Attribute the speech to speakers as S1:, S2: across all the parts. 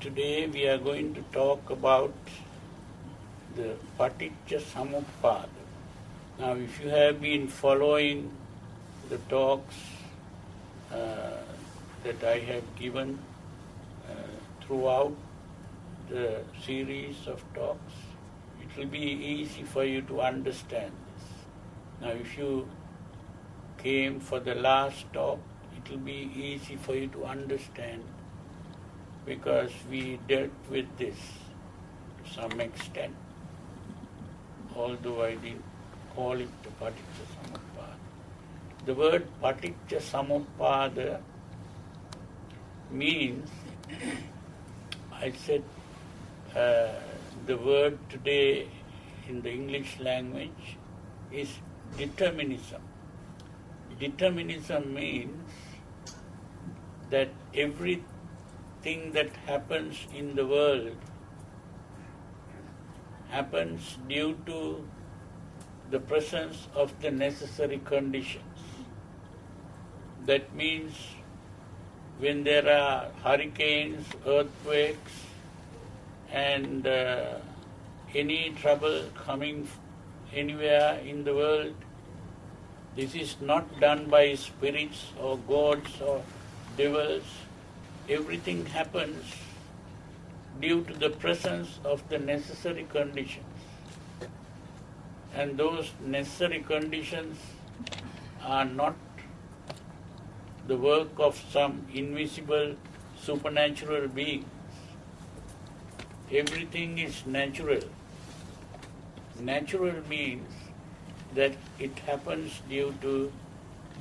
S1: Today we are going to talk about the Paticca Samuppada. Now, if you have been following the talks that I have given throughout the series of talks, it will be easy for you to understand this. Now, if you came for the last talk, it will be easy for you to understand because we dealt with this to some extent, although I didn't call it the Paticca Samuppada. The word Paticca Samuppada means, I said, the word today in the English language is determinism. Determinism means that everything that happens in the world happens due to the presence of the necessary conditions. That means when there are hurricanes, earthquakes, and any trouble coming anywhere in the world, this is not done by spirits or gods or devils. Everything happens due to the presence of the necessary conditions. And those necessary conditions are not the work of some invisible supernatural beings. Everything is natural. Natural means that it happens due to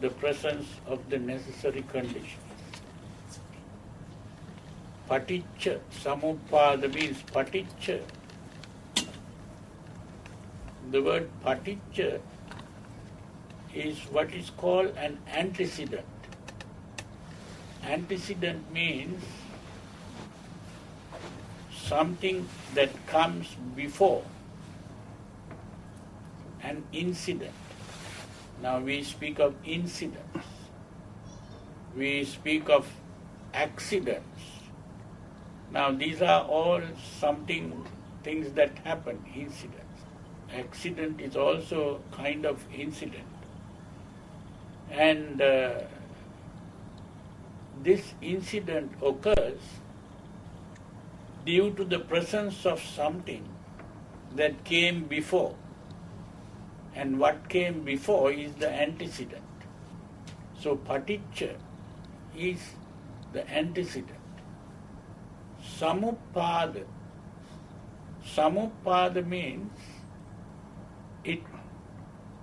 S1: the presence of the necessary conditions. Paticca Samuppada means Paticca. The word Paticca is what is called an antecedent. Antecedent means something that comes before an incident. Now we speak of incidents. We speak of accidents. Now these are all things that happen, incidents. Accident is also kind of incident. And this incident occurs due to the presence of something that came before. And what came before is the antecedent. So Paticca is the antecedent. Samuppada. Samuppada means it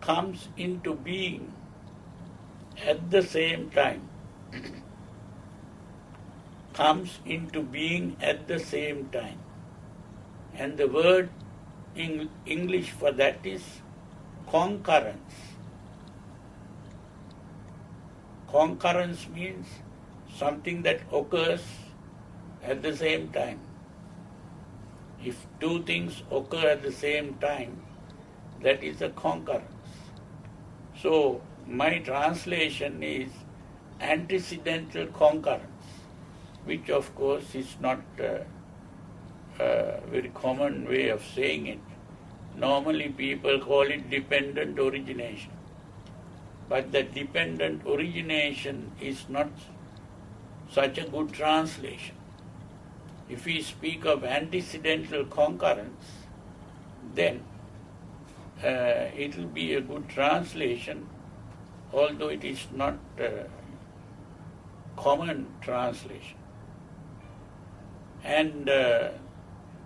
S1: comes into being at the same time. Comes into being at the same time. And the word in English for that is concurrence. Concurrence means something that occurs at the same time. If two things occur at the same time, that is a concurrence. So my translation is antecedental concurrence, which of course is not a very common way of saying it. Normally people call it dependent origination. But the dependent origination is not such a good translation. If we speak of antecedental concurrence, then it will be a good translation, although it is not a common translation. And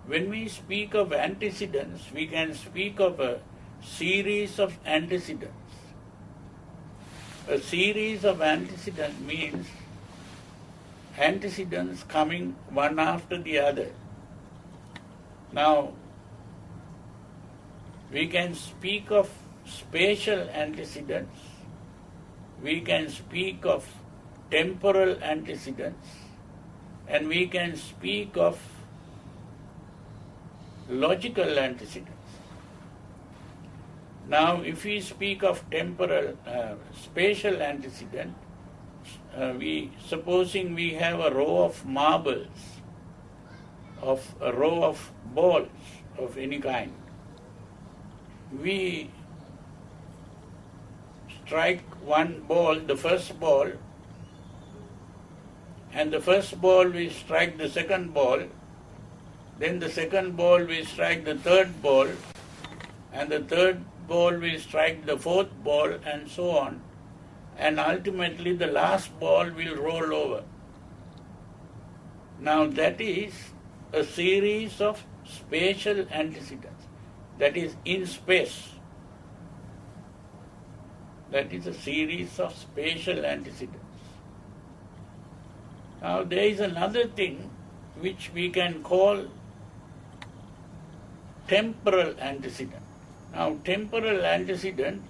S1: when we speak of antecedents, we can speak of a series of antecedents. A series of antecedents means antecedents coming one after the other. Now, we can speak of spatial antecedents, we can speak of temporal antecedents, and we can speak of logical antecedents. Now, if we speak of temporal, spatial antecedent, supposing we have a row of marbles, of a row of balls of any kind. We strike one ball, the first ball, and the first ball we strike the second ball, then the second ball we strike the third ball, and the third ball we strike the fourth ball, and so on. And ultimately the last ball will roll over. Now that is a series of spatial antecedents. That is in space. That is a series of spatial antecedents. Now there is another thing which we can call temporal antecedent. Now temporal antecedent,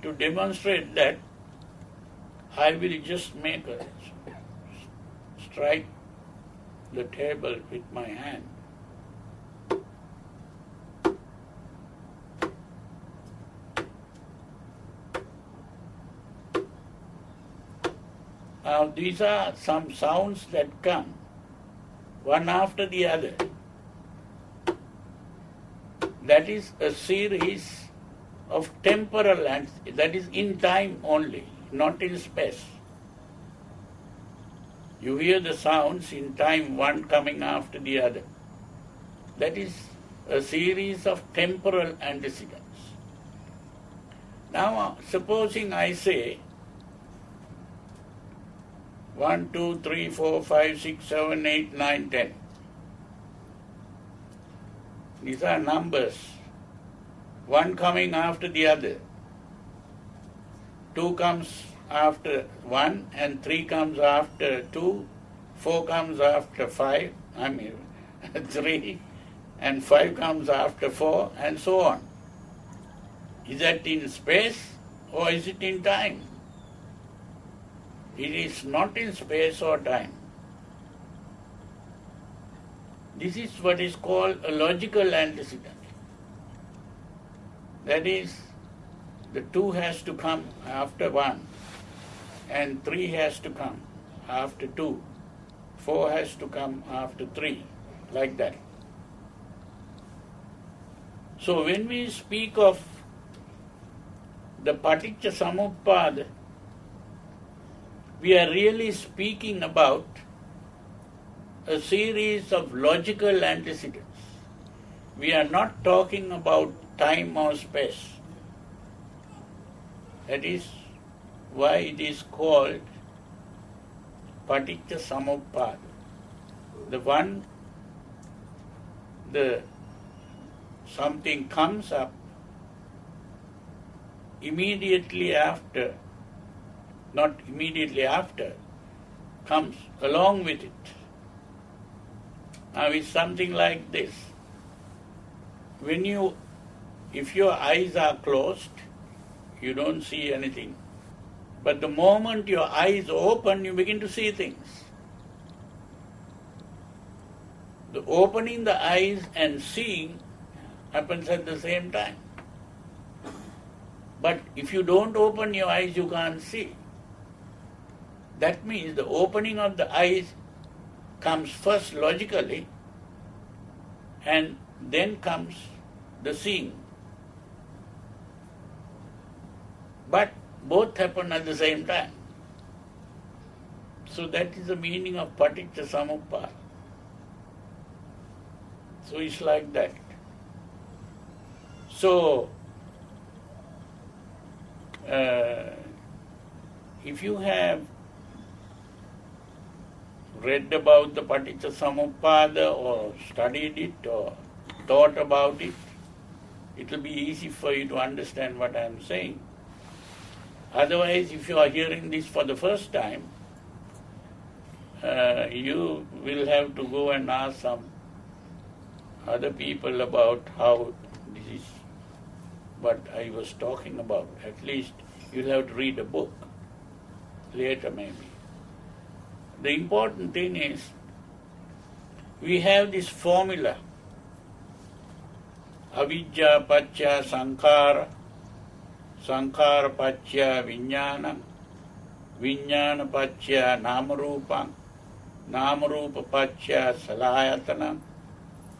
S1: to demonstrate that, I will just make a strike the table with my hand. Now these are some sounds that come one after the other. That is a series of temporal, and that is in time only, not in space. You hear the sounds in time, one coming after the other. That is a series of temporal antecedents. Now, supposing I say 1, 2, 3, 4, 5, 6, 7, 8, 9, 10. These are numbers, one coming after the other. 2 comes after 1, and 3 comes after 2, 4 comes after 5, 3, and 5 comes after 4, and so on. Is that in space or is it in time? It is not in space or time. This is what is called a logical antecedent. That is, the 2 has to come after 1, and 3 has to come after 2, 4 has to come after 3, like that. So when we speak of the Paticca Samuppada, we are really speaking about a series of logical antecedents. We are not talking about time or space. That is why it is called Paticca Samuppada. Something comes up immediately after, not immediately after, comes along with it. Now it's something like this. If your eyes are closed, you don't see anything. But the moment your eyes open, you begin to see things. The opening the eyes and seeing happens at the same time. But if you don't open your eyes, you can't see. That means the opening of the eyes comes first logically, and then comes the seeing. But both happen at the same time. So that is the meaning of Paticca Samuppada. So it's like that. So, if you have read about the Paticca Samuppada or studied it or thought about it, it will be easy for you to understand what I am saying. Otherwise, if you are hearing this for the first time, you will have to go and ask some other people about how this is what I was talking about. At least you'll have to read a book later maybe. The important thing is we have this formula, avijja pacca sankhara, sankhara pacca vijnana, vijnana pacca namarupam, Nama Rupa Paccha Salayatana,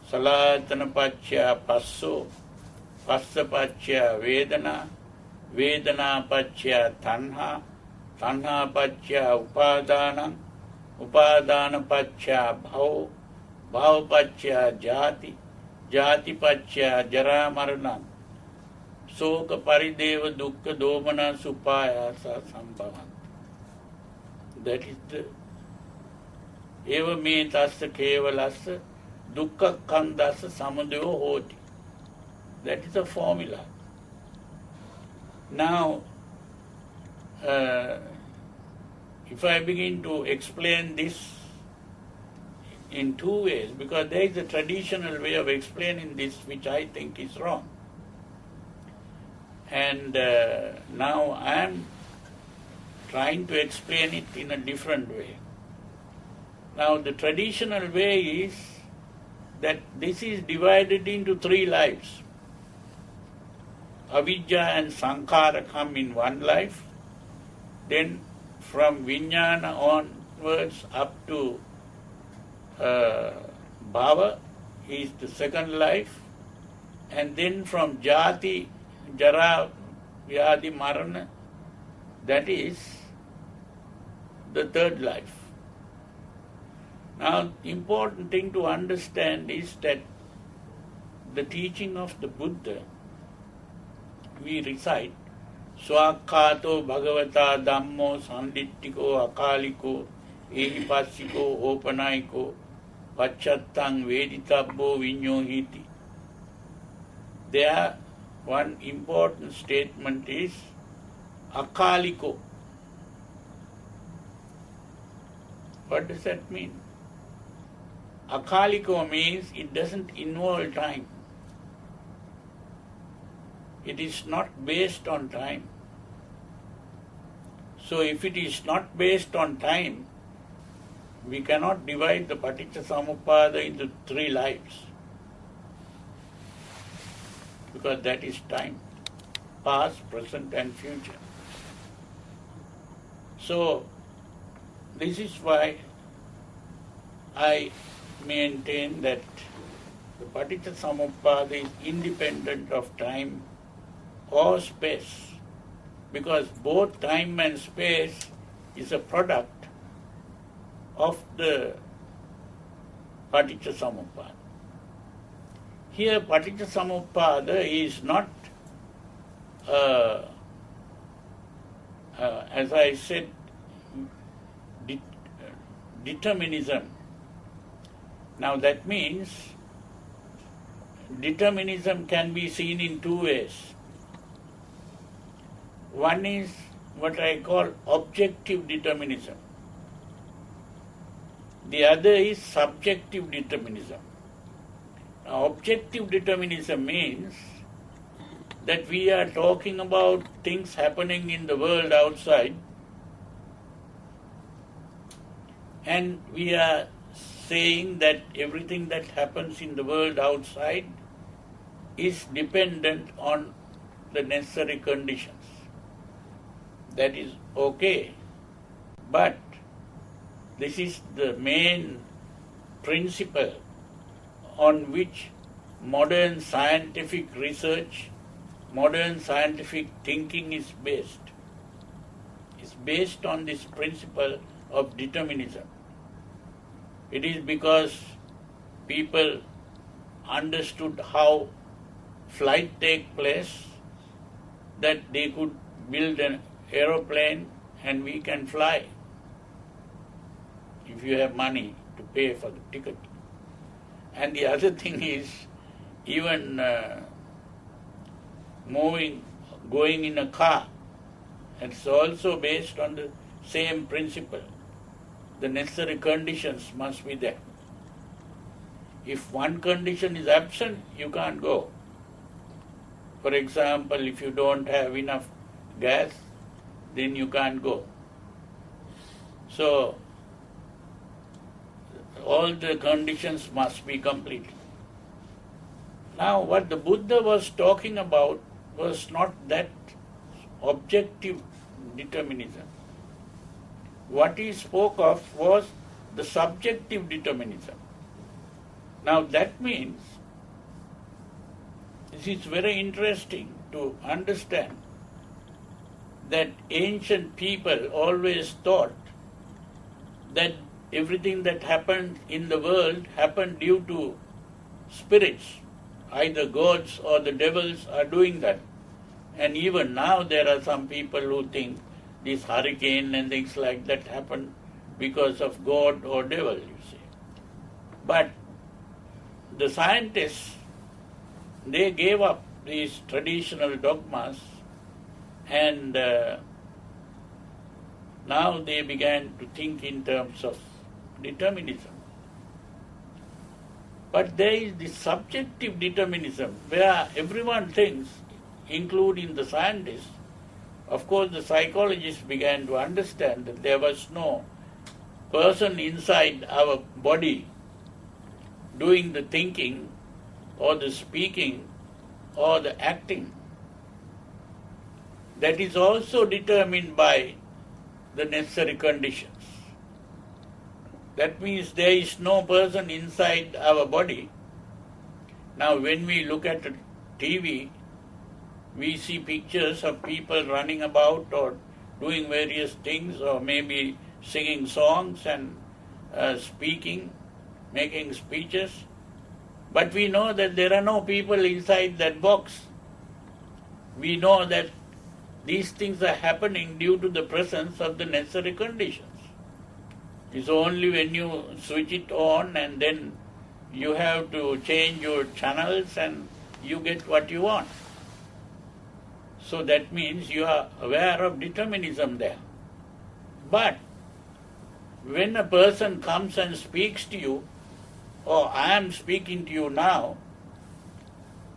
S1: Salayatana Paccha Passo, Passa Paccha Vedana, Vedana Paccha Tanha, Tanha Paccha Upadana, Upadana Paccha Bhau, Bhau Paccha Jati, Jati Paccha Jara Marana, Soka Parideva Dukkha Domana Supayasa Sambhavan. That is the Eva me tassa kevalassa dukkha kandassa samudayo hoti. That is the formula. Now, if I begin to explain this in two ways, because there is a traditional way of explaining this which I think is wrong. And now I am trying to explain it in a different way. Now the traditional way is that this is divided into three lives. Avidya and Sankhara come in one life, then from Vijnana onwards up to Bhava is the second life, and then from Jati, Jara, Vyadi, Marana, that is the third life. Now, important thing to understand is that the teaching of the Buddha, we recite, Swakhato Bhagavata Dhammo Sandittiko Akaliko Ehipassiko Opanaiko Pachattang Veditabbo Vinyohiti. There, one important statement is Akaliko. What does that mean? Akaliko means it doesn't involve time. It is not based on time. So if it is not based on time, we cannot divide the Paticcasamuppada into three lives, because that is time, past, present and future. So this is why I maintain that the Paticcasamuppada is independent of time or space, because both time and space is a product of the Paticcasamuppada. Here Paticcasamuppada is not, as I said, determinism. Now that means determinism can be seen in two ways. One is what I call objective determinism. The other is subjective determinism. Now, objective determinism means that we are talking about things happening in the world outside, and we are saying that everything that happens in the world outside is dependent on the necessary conditions. That is okay, but this is the main principle on which modern scientific research, modern scientific thinking is based. It's based on this principle of determinism. It is because people understood how flight takes place that they could build an aeroplane and we can fly if you have money to pay for the ticket. And the other thing is, even going in a car, it's also based on the same principle. The necessary conditions must be there. If one condition is absent, you can't go. For example, if you don't have enough gas, then you can't go. So, all the conditions must be complete. Now, what the Buddha was talking about was not that objective determinism. What he spoke of was the subjective determinism. Now that means, this is very interesting to understand, that ancient people always thought that everything that happened in the world happened due to spirits, either gods or the devils are doing that. And even now there are some people who think this hurricane and things like that happen because of God or devil, you see. But the scientists, they gave up these traditional dogmas, and now they began to think in terms of determinism. But there is the subjective determinism where everyone thinks, including the scientists. Of course, the psychologists began to understand that there was no person inside our body doing the thinking or the speaking or the acting. That is also determined by the necessary conditions. That means there is no person inside our body. Now when we look at the TV, we see pictures of people running about or doing various things, or maybe singing songs and speaking, making speeches. But we know that there are no people inside that box. We know that these things are happening due to the presence of the necessary conditions. It's only when you switch it on and then you have to change your channels and you get what you want. So that means you are aware of determinism there. But when a person comes and speaks to you, or I am speaking to you now,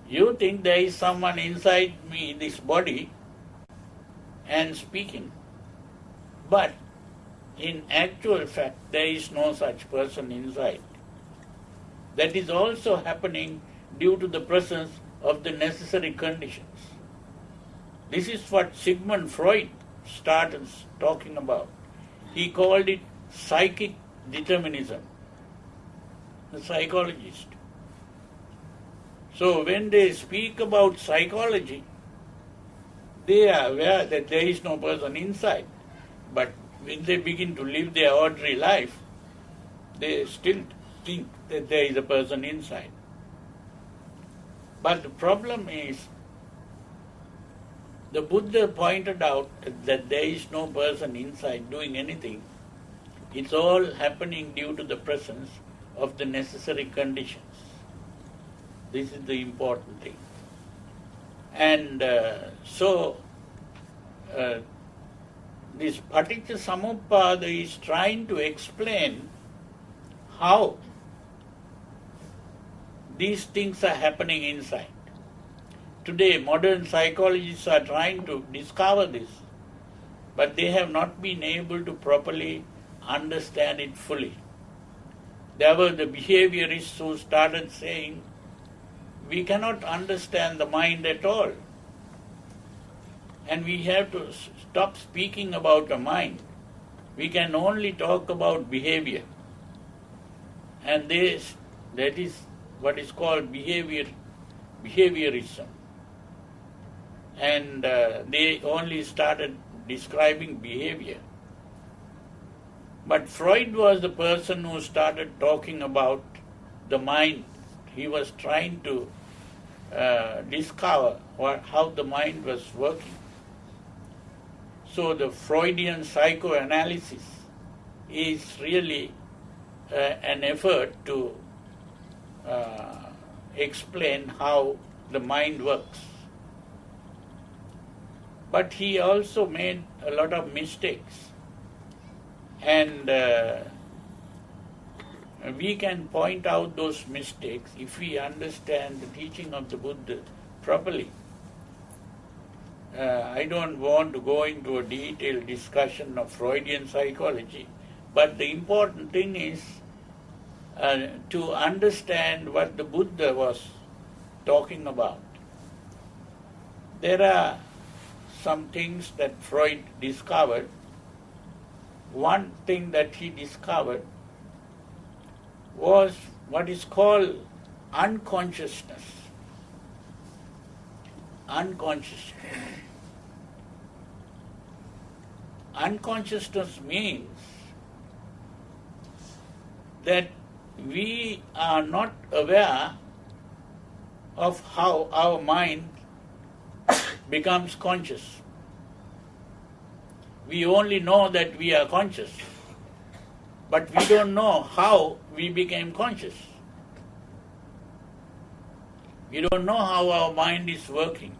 S1: you think there is someone inside me, this body, and speaking. But in actual fact, there is no such person inside. That is also happening due to the presence of the necessary conditions. This is what Sigmund Freud started talking about. He called it psychic determinism, the psychologist. So when they speak about psychology, they are aware that there is no person inside. But when they begin to live their ordinary life, they still think that there is a person inside. But the problem is, the Buddha pointed out that there is no person inside doing anything. It's all happening due to the presence of the necessary conditions. This is the important thing. And this Paticca Samuppada is trying to explain how these things are happening inside. Today, modern psychologists are trying to discover this, but they have not been able to properly understand it fully. There were the behaviorists who started saying, we cannot understand the mind at all, and we have to stop speaking about a mind. We can only talk about behavior. And that is what is called behaviorism. And they only started describing behavior. But Freud was the person who started talking about the mind. He was trying to discover how the mind was working. So the Freudian psychoanalysis is really an effort to explain how the mind works. But he also made a lot of mistakes. And we can point out those mistakes if we understand the teaching of the Buddha properly. I don't want to go into a detailed discussion of Freudian psychology, but the important thing is to understand what the Buddha was talking about. There are some things that Freud discovered. One thing that he discovered was what is called unconsciousness. Unconsciousness. Unconsciousness means that we are not aware of how our mind becomes conscious. We only know that we are conscious, but we don't know how we became conscious. We don't know how our mind is working.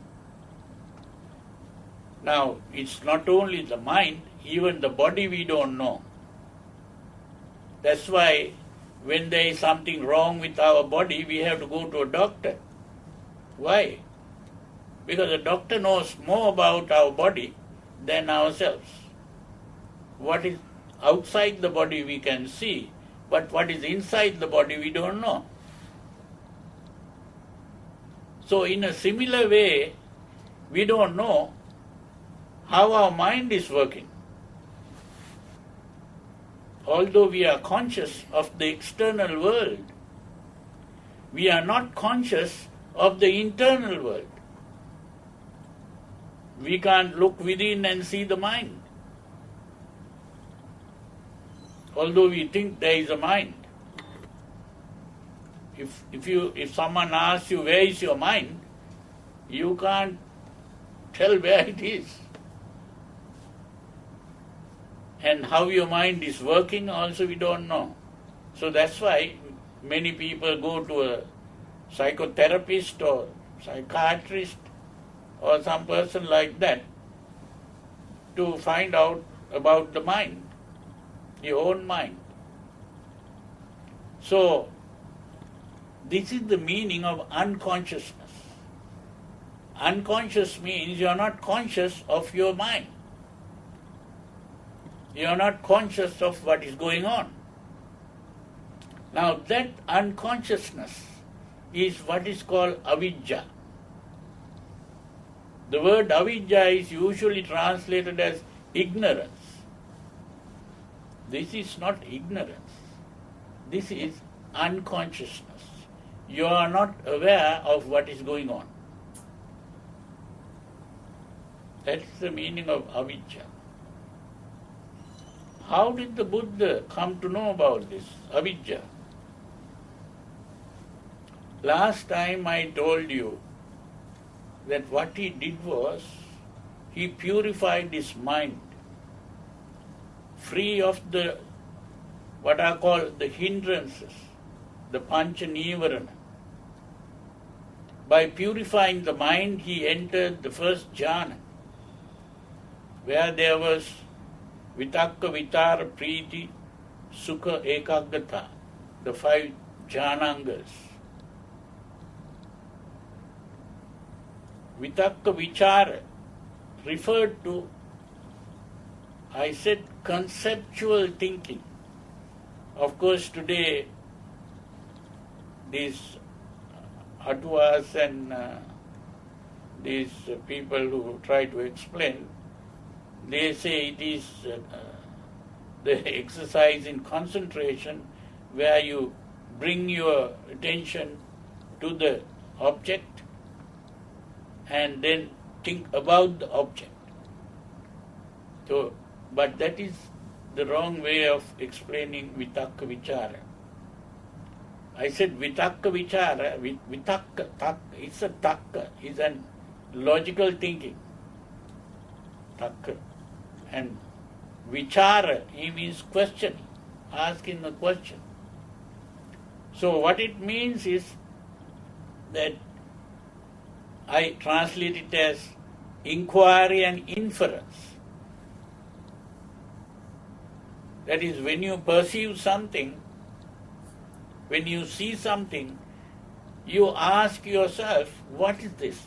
S1: Now, it's not only the mind, even the body we don't know. That's why when there is something wrong with our body, we have to go to a doctor. Why? Because the doctor knows more about our body than ourselves. What is outside the body we can see, but what is inside the body we don't know. So in a similar way, we don't know how our mind is working. Although we are conscious of the external world, we are not conscious of the internal world. We can't look within and see the mind. Although we think there is a mind. If someone asks you where is your mind, you can't tell where it is. And how your mind is working also we don't know. So that's why many people go to a psychotherapist or psychiatrist or some person like that to find out about the mind, your own mind. So this is the meaning of unconsciousness. Unconscious means you are not conscious of your mind. You are not conscious of what is going on. Now that unconsciousness is what is called avidya. The word avidya is usually translated as ignorance. This is not ignorance. This is unconsciousness. You are not aware of what is going on. That's the meaning of avidya. How did the Buddha come to know about this avidya? Last time I told you that what he did was he purified his mind, free of the what are called the hindrances, the pancha nivarana. By purifying the mind, he entered the first jhana, where there was vitakka, vichara, priti, sukha, ekaggata, the 5 jhanangas. Vitakka, vichara referred to, I said, conceptual thinking. Of course, today, these Atwas and these people who try to explain, they say it is the exercise in concentration where you bring your attention to the object and then think about the object. So, but that is the wrong way of explaining vitakka vichara. I said vitakka vichara, vitakka, it's a takka, it's a logical thinking. Takka. And vichara, he means questioning, asking a question. So what it means is that I translate it as inquiry and inference. That is, when you perceive something, when you see something, you ask yourself, what is this?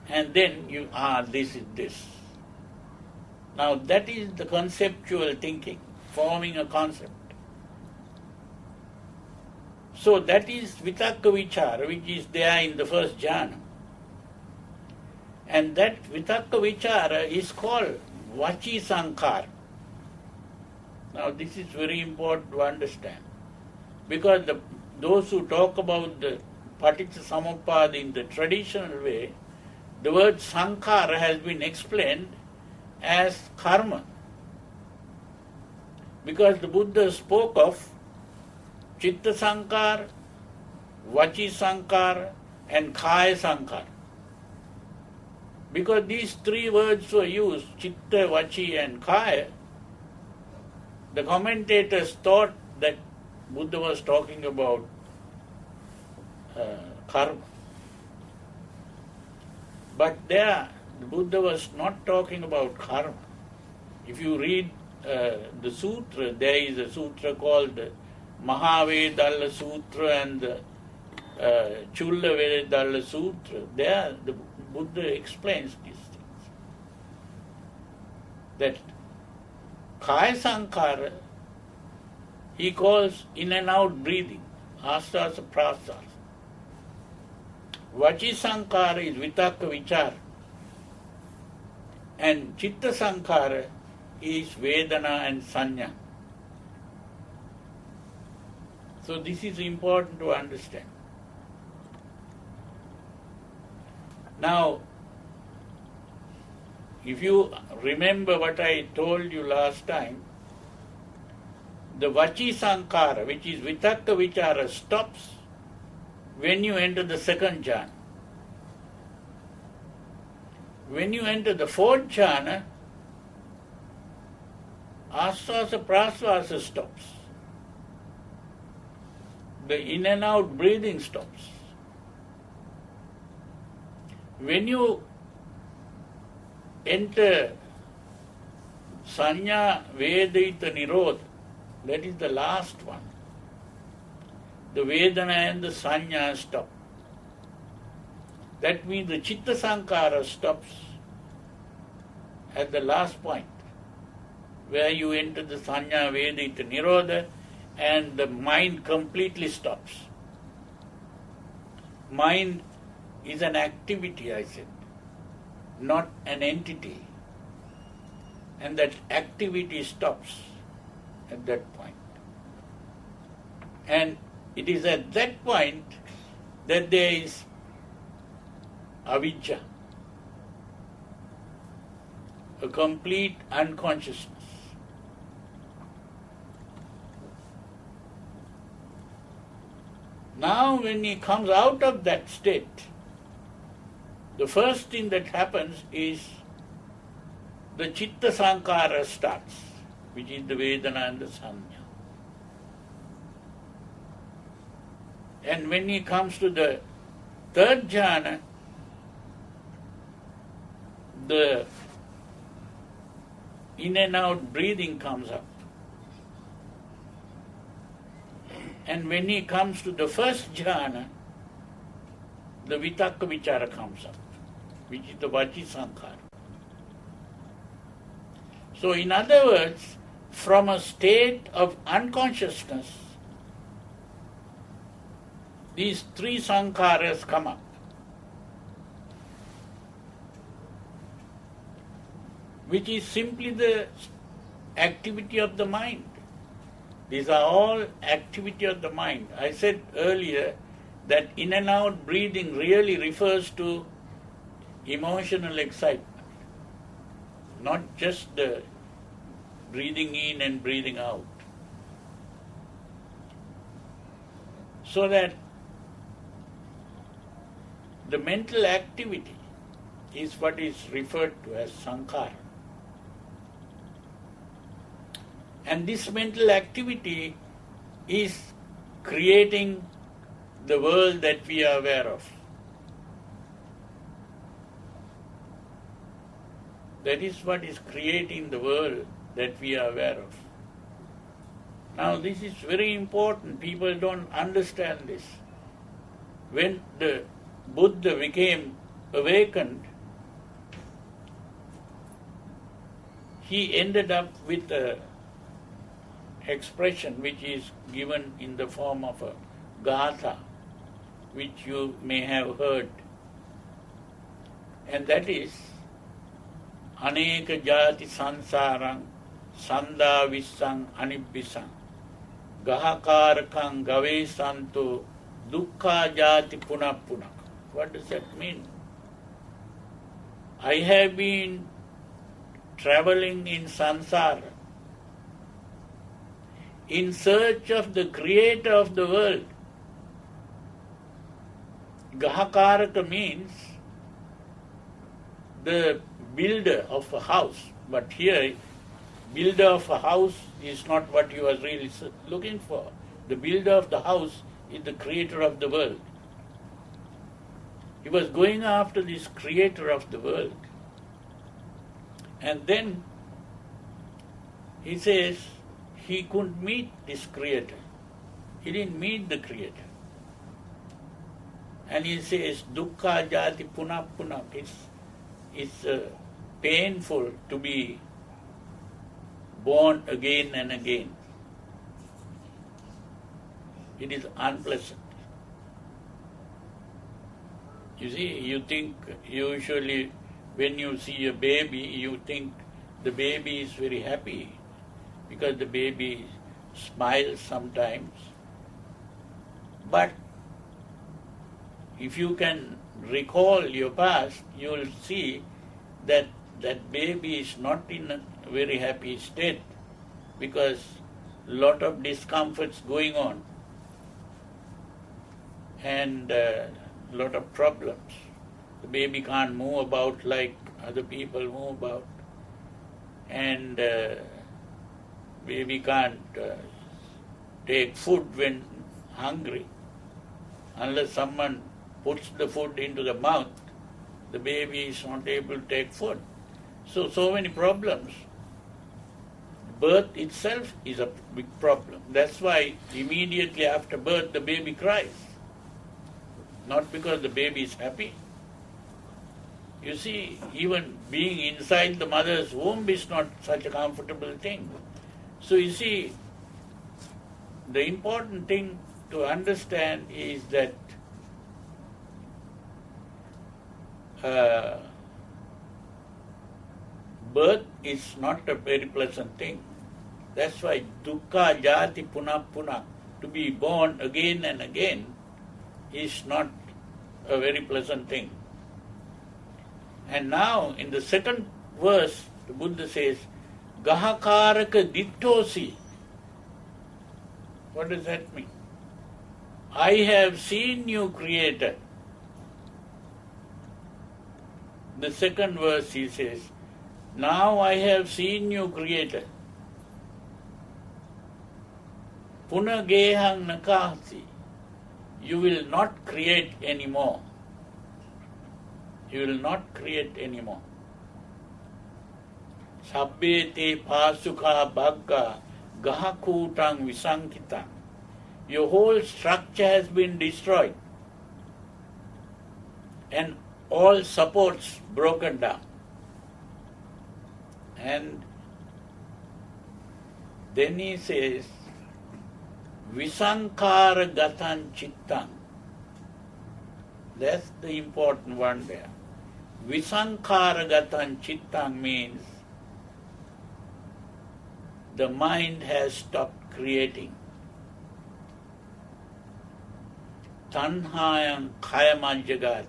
S1: And then you, this is this. Now that is the conceptual thinking, forming a concept. So that is vitakka vichara, which is there in the first jhana. And that vitakka vichara is called vachi sankhara. Now this is very important to understand. Because those who talk about the Paticca in the traditional way, the word sankhara has been explained as karma. Because the Buddha spoke of chitta sankhara, vachi sankhara and kaya sankhara. Because these three words were used, chitta, vachi and kaya, the commentators thought that Buddha was talking about karma. But there, the Buddha was not talking about karma. If you read the sutra, there is a sutra called the Mahavedalla Sutra and the Chulla Vedalla Sutra. There, the Buddha explains these things. That Kaya Sankhara, he calls in and out breathing, asasa prasasa. Vachi Sankhara is vitakka vichara. And Chitta Sankhara is Vedana and Sanya. So this is important to understand. Now, if you remember what I told you last time, the Vachi Sankhara, which is Vitakka Vichara, stops when you enter the second jhana. When you enter the fourth jhana, Asvasa Prasvasa stops. The in and out breathing stops. When you enter Sanya Vedita Nirodha, that is the last one. The Vedana and the Sanya stop. That means the Chitta Sankhara stops at the last point, where you enter the Sanya Vedita Nirodha and the mind completely stops. Mind is an activity, I said, not an entity. And that activity stops at that point. And it is at that point that there is avijja, a complete unconsciousness. Now when he comes out of that state, the first thing that happens is the Chitta Sankhara starts, which is the Vedana and the Sanya. And when he comes to the third jhana, the in and out breathing comes up. And when he comes to the first jhana, the Vitakka Vichara comes up, which is the Vachi Sankhara. So in other words, from a state of unconsciousness, these three sankharas come up. Which is simply the activity of the mind. These are all activity of the mind. I said earlier that in and out breathing really refers to emotional excitement, not just the breathing in and breathing out. So that the mental activity is what is referred to as sankhara. And this mental activity is creating the world that we are aware of. That is what is creating the world that we are aware of. Now this is very important. People don't understand this. When the Buddha became awakened, he ended up with a expression which is given in the form of a gatha, which you may have heard. And that is, Aneka jati sansarang sanda vissang anibbisang Gahakarakang gave santo dukkha jati punappunak. What does that mean? I have been traveling in samsara in search of the creator of the world. Gahakaraka means the builder of a house. But here, builder of a house is not what you are really looking for. The builder of the house is the creator of the world. He was going after this creator of the world. And then he says he couldn't meet this creator. He didn't meet the creator. And he says, dukkha jati punappunak. It's painful to be born again and again. It is unpleasant. You see, you think usually when you see a baby, you think the baby is very happy because the baby smiles sometimes. But if you can recall your past, you will see that that baby is not in a very happy state because a lot of discomforts going on and a lot of problems. The baby can't move about like other people move about, and baby can't take food when hungry. Unless someone puts the food into the mouth, the baby is not able to take food. So many problems. Birth itself is a big problem. That's why immediately after birth the baby cries. Not because the baby is happy. You see, even being inside the mother's womb is not such a comfortable thing. So you see, the important thing to understand is that birth is not a very pleasant thing. That's why dukkha jati punappunak, to be born again and again, is not a very pleasant thing. And now in the second verse, the Buddha says, Gahakaraka dittosi. What does that mean? I have seen you created. The second verse he says, now I have seen you created. Punagehang nakahasi. You will not create anymore. You will not create anymore. Sabbe te pasukha bhagga gahakutang visankitang. Your whole structure has been destroyed and all supports broken down. And then he says, Visankara gatan chittang. That's the important one there. Visankara gatan chittang means the mind has stopped creating. Tanhayang kayamajjagati.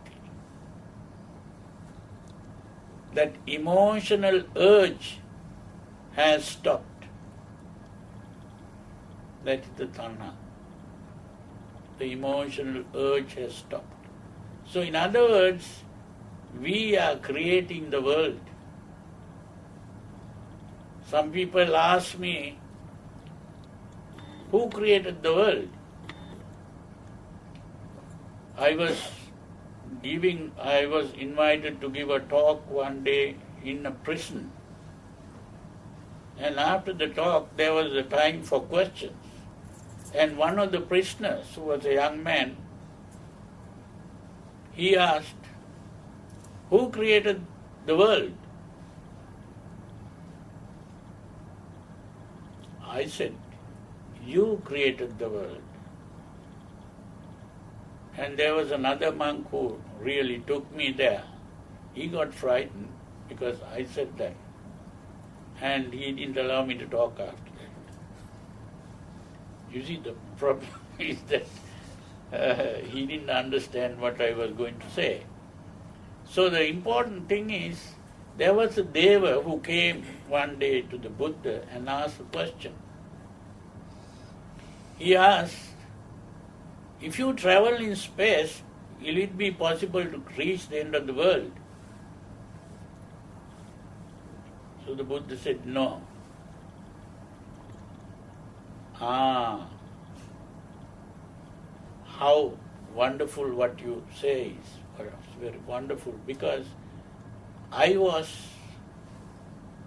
S1: That emotional urge has stopped. That is the tanha. The emotional urge has stopped. So in other words, we are creating the world. Some people ask me, who created the world? I was invited to give a talk one day in a prison. And after the talk, there was a time for questions. And one of the prisoners, who was a young man, he asked, who created the world? I said, you created the world. And there was another monk who really took me there. He got frightened because I said that. And he didn't allow me to talk after that. You see, the problem is that he didn't understand what I was going to say. So the important thing is, there was a Deva who came one day to the Buddha and asked a question. He asked, if you travel in space, will it be possible to reach the end of the world? So the Buddha said, no. How wonderful what you say is. It's very wonderful, because I was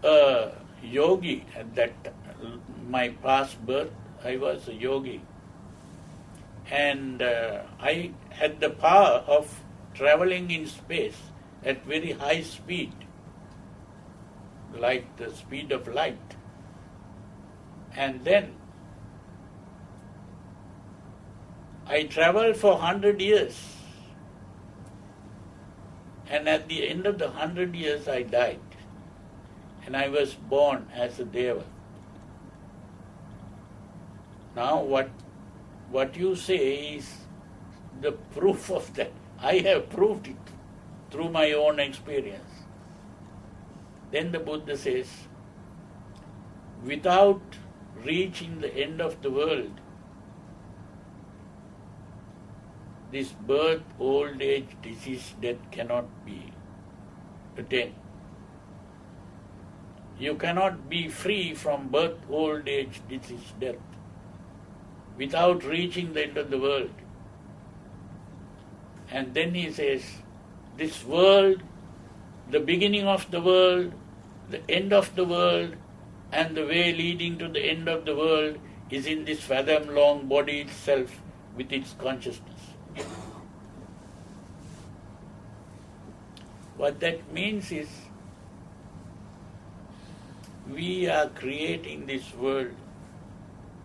S1: a yogi at that my past birth. I was a yogi, and I had the power of traveling in space at very high speed, like the speed of light. And then I traveled for 100 years. And at the end of the 100 years, I died. And I was born as a Deva. Now what you say is the proof of that. I have proved it through my own experience. Then the Buddha says, without reaching the end of the world, this birth, old age, disease, death cannot be attained. You cannot be free from birth, old age, disease, death without reaching the end of the world. And then he says, this world, the beginning of the world, the end of the world, and the way leading to the end of the world is in this fathom-long body itself with its consciousness. What that means is, we are creating this world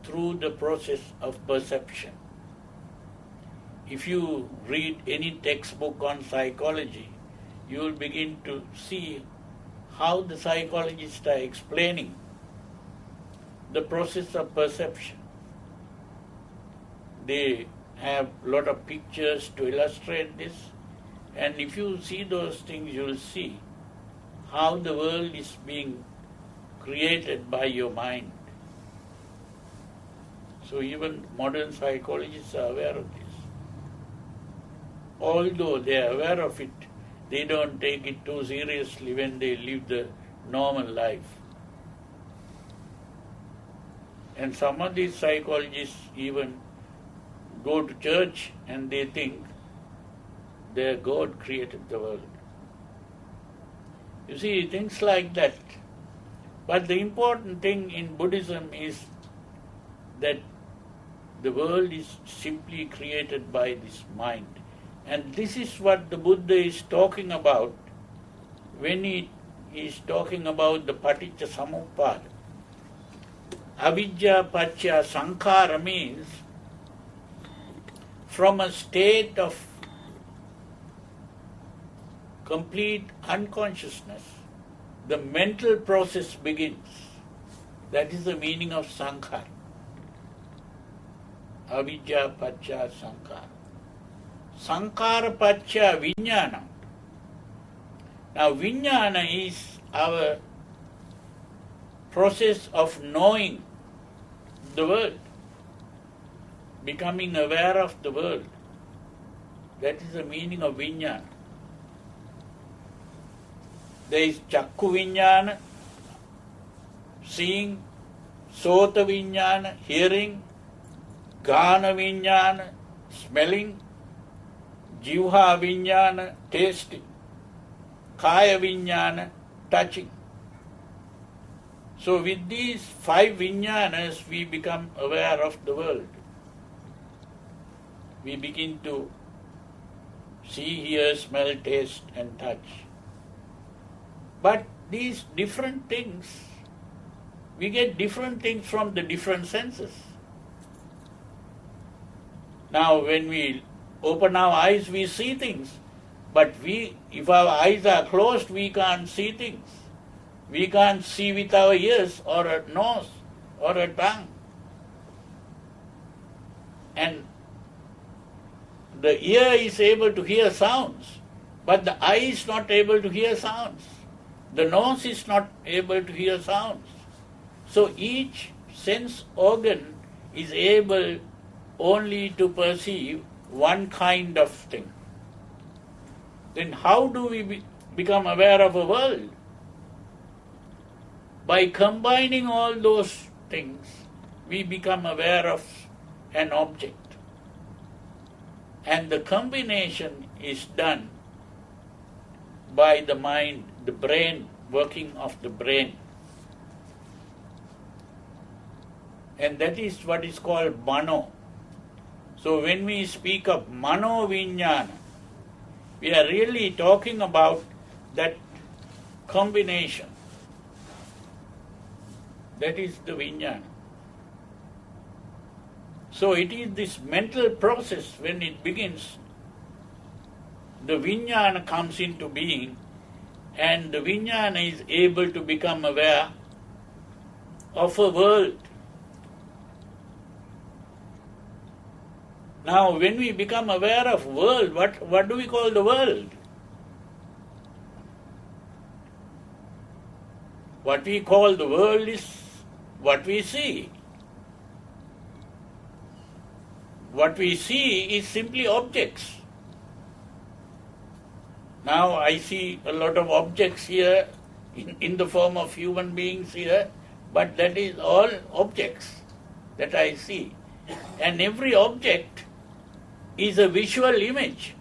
S1: through the process of perception. If you read any textbook on psychology, you will begin to see how the psychologists are explaining the process of perception. They have a lot of pictures to illustrate this, and if you see those things, you will see how the world is being created by your mind. So even modern psychologists are aware of this. Although they are aware of it, they don't take it too seriously when they live the normal life. And some of these psychologists even go to church and they think their God created the world. You see, things like that. But the important thing in Buddhism is that the world is simply created by this mind. And this is what the Buddha is talking about when he is talking about the Paticca Samuppada. Avidya Paccha Sankhara means from a state of complete unconsciousness, the mental process begins. That is the meaning of Sankhara. Avidya Paccha Sankhara. Sankhara Paccha Vijnana. Now Vijnana is our process of knowing the world, becoming aware of the world. That is the meaning of Vijnana. There is Chakku Vijnana, seeing, Sota Vijnana, hearing, Gana Vijnana, smelling, Jivha Vijnana, tasting, Kaya Vijnana, touching. So with these 5 Vijnanas, we become aware of the world. We begin to see, hear, smell, taste and touch. But these different things, we get different things from the different senses. Now when we open our eyes, we see things. But if our eyes are closed, we can't see things. We can't see with our ears or a nose or a tongue. And the ear is able to hear sounds, but the eye is not able to hear sounds. The nose is not able to hear sounds. So each sense organ is able only to perceive one kind of thing. Then how do we become aware of a world? By combining all those things, we become aware of an object. And the combination is done by the mind, the brain, working of the brain. And that is what is called mano. So when we speak of mano vijnana, we are really talking about that combination. That is the vijnana. So it is this mental process when it begins, the vijnana comes into being, and the vijnana is able to become aware of a world. Now, when we become aware of world, what do we call the world? What we call the world is what we see. What we see is simply objects. Now I see a lot of objects here in the form of human beings here, but that is all objects that I see. And every object is a visual image.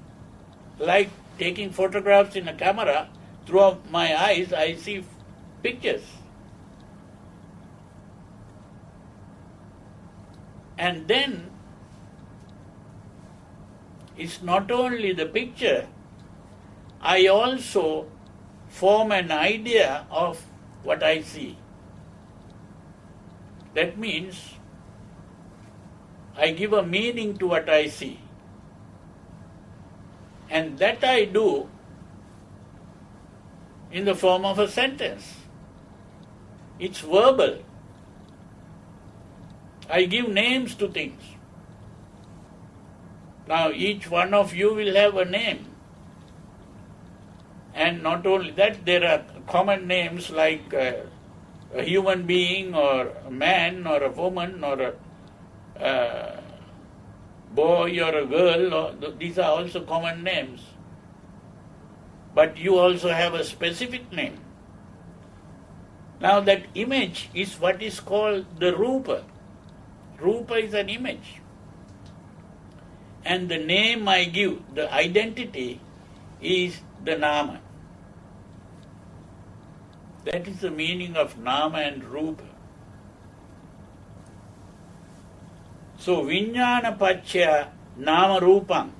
S1: Like taking photographs in a camera, through my eyes I see pictures. And then it's not only the picture, I also form an idea of what I see. That means I give a meaning to what I see. And that I do in the form of a sentence. It's verbal. I give names to things. Now each one of you will have a name. And not only that, there are common names like a human being or a man or a woman or a boy or a girl. These are also common names. But you also have a specific name. Now that image is what is called the rupa. Rupa is an image. And the name I give, the identity, is the nama. That is the meaning of nama and rupa. So vijnana pacchaya nama rupam.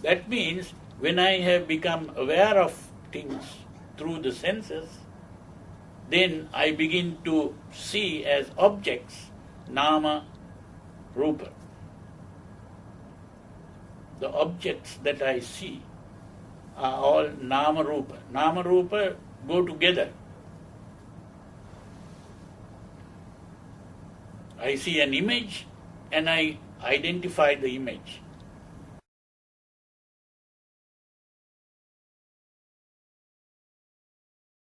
S1: That means when I have become aware of things through the senses, then I begin to see as objects nama rupa. The objects that I see are all nama rupa. Nama rupa go together. I see an image and I identify the image.